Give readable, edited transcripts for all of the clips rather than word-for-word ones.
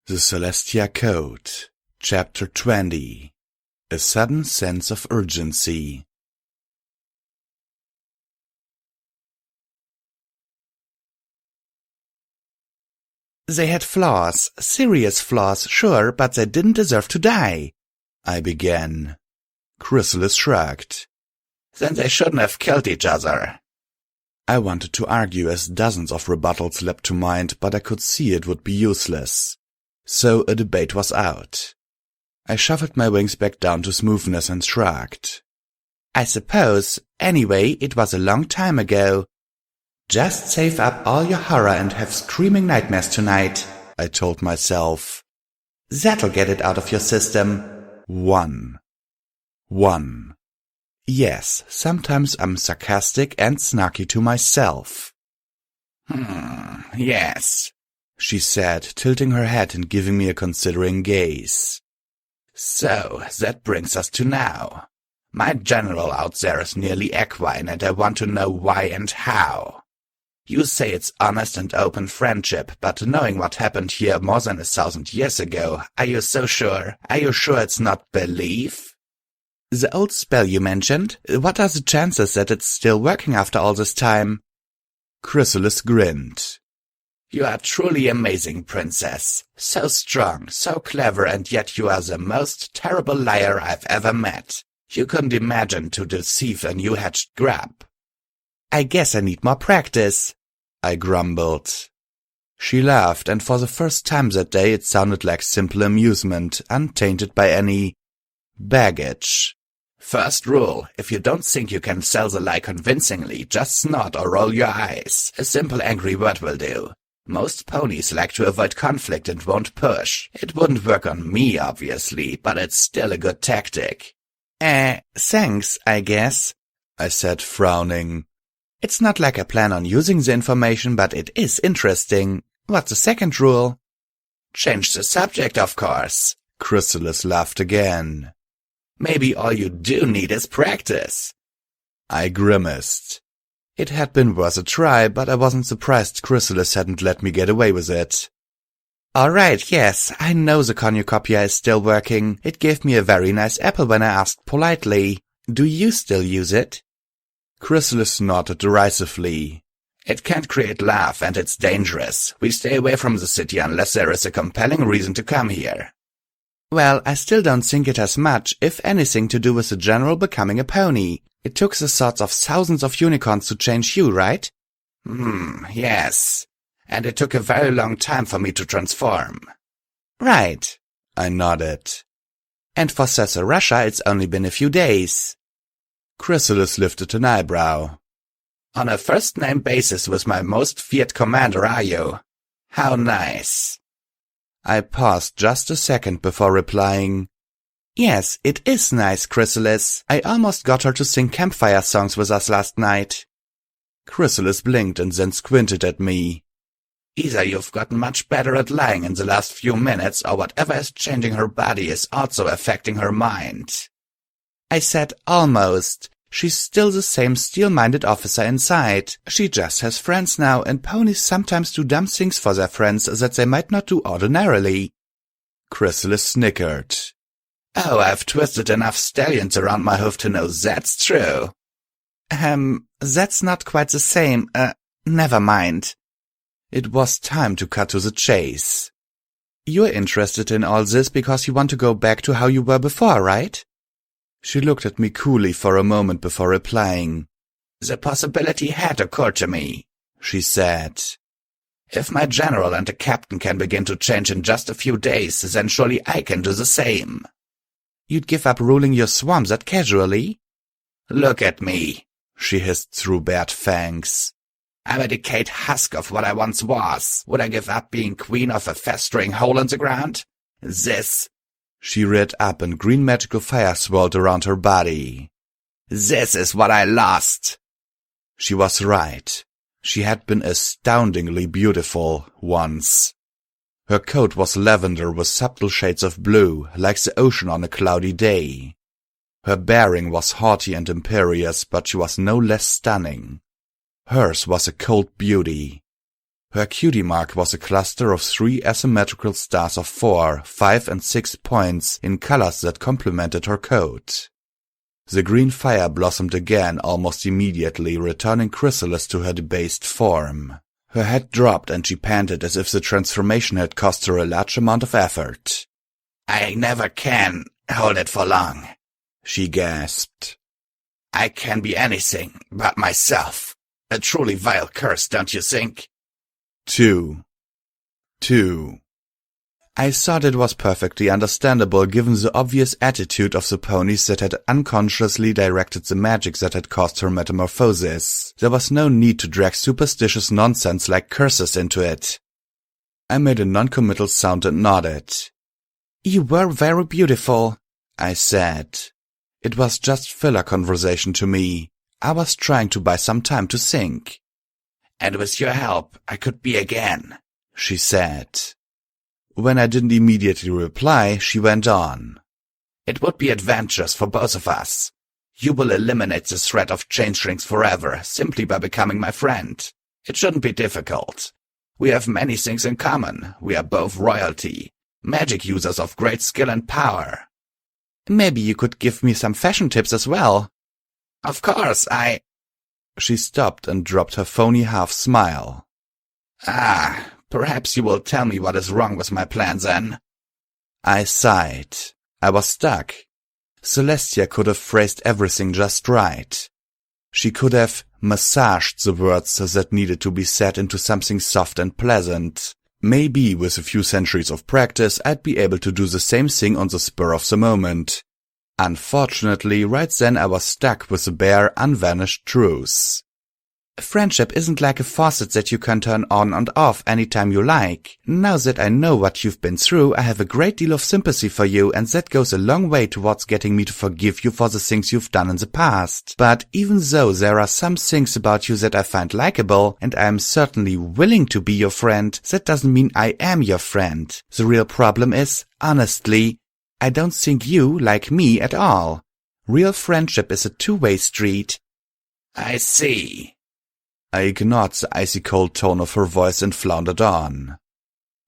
The Celestia Code, Chapter 20. A Sudden Sense of Urgency. They had flaws, serious flaws, sure, but they didn't deserve to die, I began. Chrysalis shrugged. Then they shouldn't have killed each other. I wanted to argue as dozens of rebuttals leapt to mind, but I could see it would be useless. So a debate was out. I shuffled my wings back down to smoothness and shrugged. I suppose. Anyway, it was a long time ago. Just save up all your horror and have screaming nightmares tonight, I told myself. That'll get it out of your system. One. Yes, sometimes I'm sarcastic and snarky to myself. Yes, she said, tilting her head and giving me a considering gaze. So, that brings us to now. My general out there is nearly equine, and I want to know why and how. You say it's honest and open friendship, but knowing what happened here more than 1,000 years ago, are you so sure? Are you sure it's not belief? The old spell you mentioned, what are the chances that it's still working after all this time? Chrysalis grinned. You are truly amazing, princess. So strong, so clever, and yet you are the most terrible liar I've ever met. You couldn't imagine to deceive a new-hatched grub. I guess I need more practice, I grumbled. She laughed, and for the first time that day it sounded like simple amusement, untainted by any baggage. First rule, if you don't think you can sell the lie convincingly, just snort or roll your eyes. A simple angry word will do. Most ponies like to avoid conflict and won't push. It wouldn't work on me, obviously, but it's still a good tactic. Thanks, I guess, I said, frowning. It's not like I plan on using the information, but it is interesting. What's the second rule? Change the subject, of course. Chrysalis laughed again. Maybe all you do need is practice. I grimaced. It had been worth a try, but I wasn't surprised Chrysalis hadn't let me get away with it. All right, yes, I know the cornucopia is still working. It gave me a very nice apple when I asked politely. Do you still use it? Chrysalis nodded derisively. It can't create laugh, and it's dangerous. We stay away from the city unless there is a compelling reason to come here. Well, I still don't think it has much, if anything, to do with the general becoming a pony. It took the thoughts of thousands of unicorns to change you, right? Yes. And it took a very long time for me to transform. Right. I nodded. And for Cecil Russia, it's only been a few days. Chrysalis lifted an eyebrow. On a first-name basis with my most feared commander, are you? How nice. I paused just a second before replying. Yes, it is nice, Chrysalis. I almost got her to sing campfire songs with us last night. Chrysalis blinked and then squinted at me. Either you've gotten much better at lying in the last few minutes, or whatever is changing her body is also affecting her mind. I said almost. She's still the same steel-minded officer inside. She just has friends now, and ponies sometimes do dumb things for their friends that they might not do ordinarily. Chrysalis snickered. Oh, I've twisted enough stallions around my hoof to know that's true. That's not quite the same. Never mind. It was time to cut to the chase. You're interested in all this because you want to go back to how you were before, right? She looked at me coolly for a moment before replying. The possibility had occurred to me, she said. If my general and the captain can begin to change in just a few days, then surely I can do the same. You'd give up ruling your swarms that casually? Look at me, she hissed through bared fangs. I'm a decayed husk of what I once was. Would I give up being queen of a festering hole in the ground? She reared up and green magical fire swirled around her body. This is what I lost. She was right. She had been astoundingly beautiful once. Her coat was lavender with subtle shades of blue, like the ocean on a cloudy day. Her bearing was haughty and imperious, but she was no less stunning. Hers was a cold beauty. Her cutie mark was a cluster of 3 asymmetrical stars of 4, 5 and 6 points in colors that complemented her coat. The green fire blossomed again almost immediately, returning Chrysalis to her debased form. Her head dropped and she panted as if the transformation had cost her a large amount of effort. "I never can hold it for long," she gasped. "I can be anything but myself. A truly vile curse, don't you think?" Two. I thought it was perfectly understandable given the obvious attitude of the ponies that had unconsciously directed the magic that had caused her metamorphosis. There was no need to drag superstitious nonsense like curses into it. I made a non-committal sound and nodded. "You were very beautiful," I said. It was just filler conversation to me. I was trying to buy some time to think. "And with your help, I could be again," she said. When I didn't immediately reply, she went on. "It would be adventurous for both of us. You will eliminate the threat of changelings forever simply by becoming my friend. It shouldn't be difficult. We have many things in common. We are both royalty, magic users of great skill and power." "Maybe you could give me some fashion tips as well." "Of course, She stopped and dropped her phony half-smile. Perhaps you will tell me what is wrong with my plans then." I sighed. I was stuck. Celestia could have phrased everything just right. She could have massaged the words that needed to be said into something soft and pleasant. Maybe with a few centuries of practice I'd be able to do the same thing on the spur of the moment. Unfortunately, right then I was stuck with the bare, unvanished truth. "Friendship isn't like a faucet that you can turn on and off anytime you like. Now that I know what you've been through, I have a great deal of sympathy for you, and that goes a long way towards getting me to forgive you for the things you've done in the past. But even though there are some things about you that I find likable, and I am certainly willing to be your friend, that doesn't mean I am your friend. The real problem is, honestly, I don't think you like me at all. Real friendship is a two-way street." "I see." I ignored the icy-cold tone of her voice and floundered on.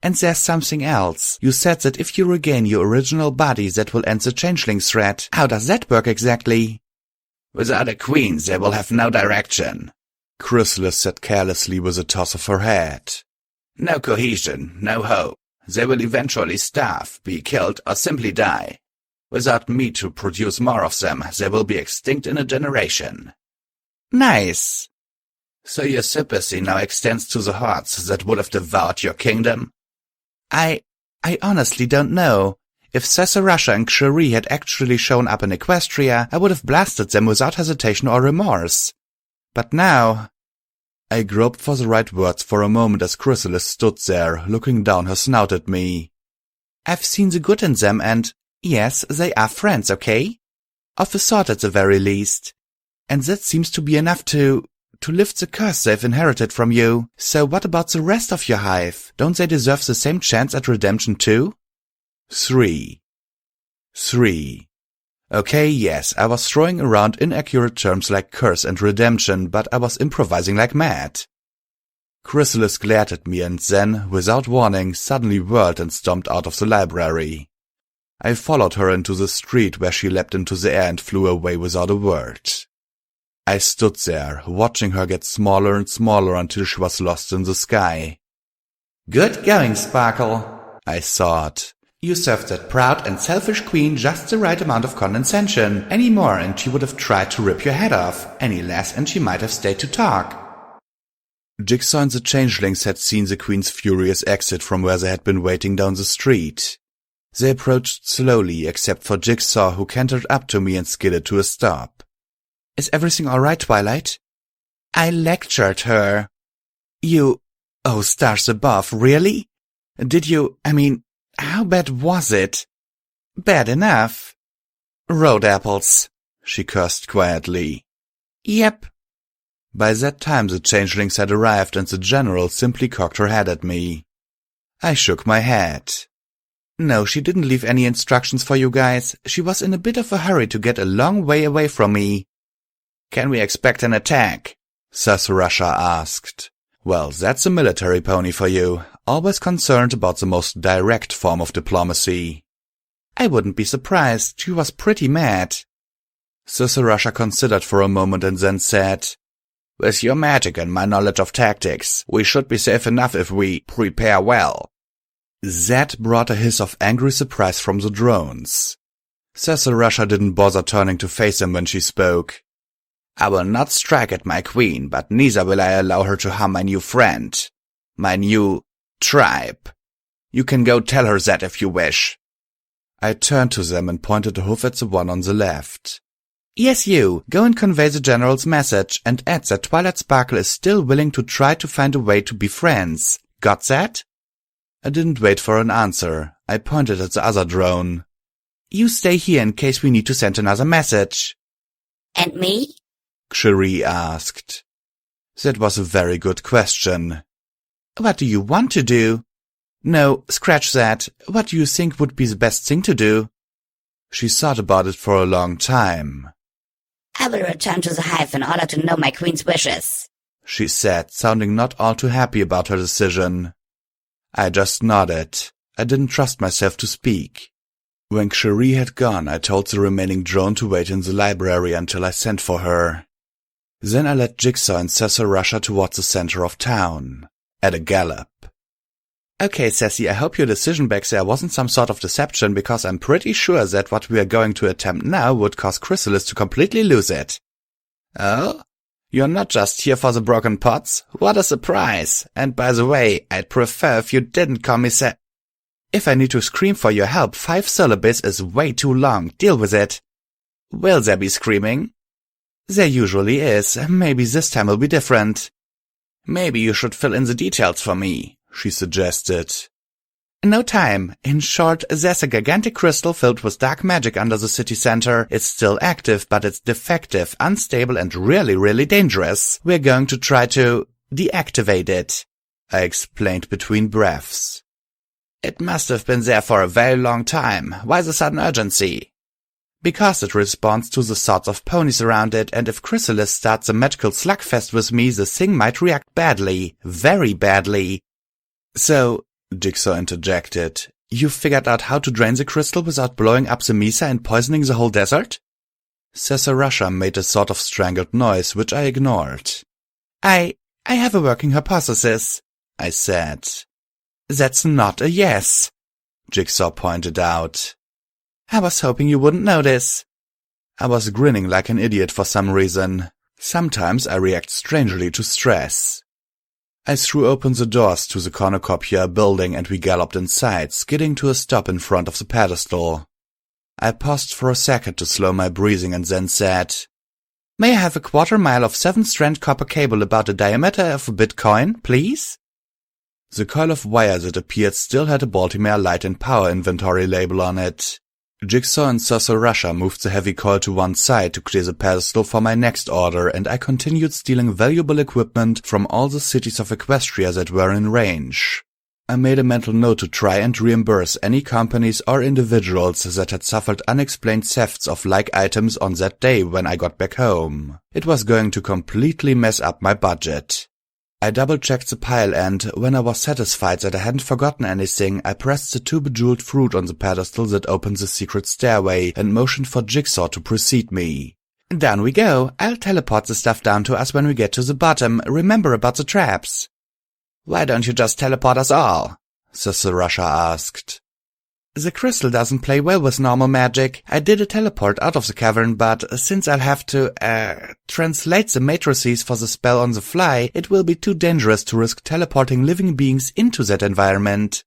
"And there's something else. You said that if you regain your original body, that will end the changeling threat. How does that work exactly?" "Without a queen, they will have no direction," Chrysalis said carelessly with a toss of her head. "No cohesion, no hope. They will eventually starve, be killed, or simply die. Without me to produce more of them, they will be extinct in a generation." "Nice." "So your sympathy now extends to the hordes that would have devoured your kingdom?" I honestly don't know. If Russia and Xuri had actually shown up in Equestria, I would have blasted them without hesitation or remorse. But now... I groped for the right words for a moment as Chrysalis stood there, looking down her snout at me. "I've seen the good in them and, yes, they are friends, okay? Of a sort at the very least. And that seems to be enough to lift the curse they've inherited from you. So what about the rest of your hive? Don't they deserve the same chance at redemption too?" Three. Okay, yes, I was throwing around inaccurate terms like curse and redemption, but I was improvising like mad. Chrysalis glared at me and then, without warning, suddenly whirled and stomped out of the library. I followed her into the street where she leapt into the air and flew away without a word. I stood there, watching her get smaller and smaller until she was lost in the sky. "Good going, Sparkle," I thought. "You served that proud and selfish queen just the right amount of condescension. Any more and she would have tried to rip your head off. Any less and she might have stayed to talk." Jigsaw and the Changelings had seen the queen's furious exit from where they had been waiting down the street. They approached slowly, except for Jigsaw, who cantered up to me and skidded to a stop. "Is everything all right, Twilight?" I lectured her. "You... Oh, stars above, really? Did you... how bad was it?" "Bad enough." "Road apples," she cursed quietly. "Yep." By that time the Changelings had arrived and the General simply cocked her head at me. I shook my head. "No, she didn't leave any instructions for you guys. She was in a bit of a hurry to get a long way away from me." "Can we expect an attack?" Russia asked. Well, that's a military pony for you, always concerned about the most direct form of diplomacy. I wouldn't be surprised, she was pretty mad. Russia considered for a moment and then said, With your magic and my knowledge of tactics, we should be safe enough if we prepare well. That brought a hiss of angry surprise from the drones. Russia didn't bother turning to face him when she spoke. I will not strike at my queen, but neither will I allow her to harm my new friend. My new tribe. You can go tell her that if you wish. I turned to them and pointed a hoof at the one on the left. Yes, you. Go and convey the general's message and add that Twilight Sparkle is still willing to try to find a way to be friends. Got that? I didn't wait for an answer. I pointed at the other drone. You stay here in case we need to send another message. And me? Cherie asked. That was a very good question. What do you want to do? No, scratch that. What do you think would be the best thing to do? She thought about it for a long time. I will return to the hive in order to know my queen's wishes, she said, sounding not all too happy about her decision. I just nodded. I didn't trust myself to speak. When Cherie had gone, I told the remaining drone to wait in the library until I sent for her. Then I led Jigsaw and Russia towards the center of town, at a gallop. Okay, Sassy, I hope your decision back there wasn't some sort of deception, because I'm pretty sure that what we are going to attempt now would cause Chrysalis to completely lose it. Oh? You're not just here for the broken pots? What a surprise! And by the way, I'd prefer if you didn't call me If I need to scream for your help, 5 syllables is way too long. Deal with it. Will there be screaming? There usually is. Maybe this time will be different. Maybe you should fill in the details for me, she suggested. No time. In short, there's a gigantic crystal filled with dark magic under the city center. It's still active, but it's defective, unstable, and really, really dangerous. We're going to try to deactivate it, I explained between breaths. It must have been there for a very long time. Why the sudden urgency? Because it responds to the thoughts of ponies around it, and if Chrysalis starts a magical slugfest with me, the thing might react badly. Very badly. So, Jigsaw interjected, you figured out how to drain the crystal without blowing up the mesa and poisoning the whole desert? Russia made a sort of strangled noise, which I ignored. I have a working hypothesis, I said. That's not a yes, Jigsaw pointed out. I was hoping you wouldn't notice. I was grinning like an idiot for some reason. Sometimes I react strangely to stress. I threw open the doors to the cornucopia building and we galloped inside, skidding to a stop in front of the pedestal. I paused for a second to slow my breathing and then said, May I have a 1/4 mile of 7-strand copper cable about a diameter of a Bitcoin, please? The coil of wire that appeared still had a Baltimore Light and Power inventory label on it. Jigsaw and Russia moved the heavy coil to one side to clear the pedestal for my next order, and I continued stealing valuable equipment from all the cities of Equestria that were in range. I made a mental note to try and reimburse any companies or individuals that had suffered unexplained thefts of like items on that day when I got back home. It was going to completely mess up my budget. I double-checked the pile and, when I was satisfied that I hadn't forgotten anything, I pressed the 2 bejeweled fruit on the pedestal that opened the secret stairway and motioned for Jigsaw to precede me. Down we go. I'll teleport the stuff down to us when we get to the bottom. Remember about the traps. Why don't you just teleport us all? Russia asked. The crystal doesn't play well with normal magic. I did a teleport out of the cavern, but since I'll have to, translate the matrices for the spell on the fly, it will be too dangerous to risk teleporting living beings into that environment,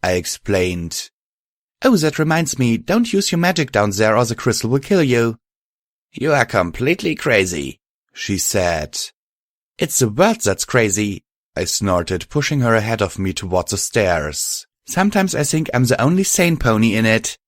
I explained. Oh, that reminds me, don't use your magic down there or the crystal will kill you. You are completely crazy, she said. It's the world that's crazy, I snorted, pushing her ahead of me towards the stairs. Sometimes I think I'm the only sane pony in it.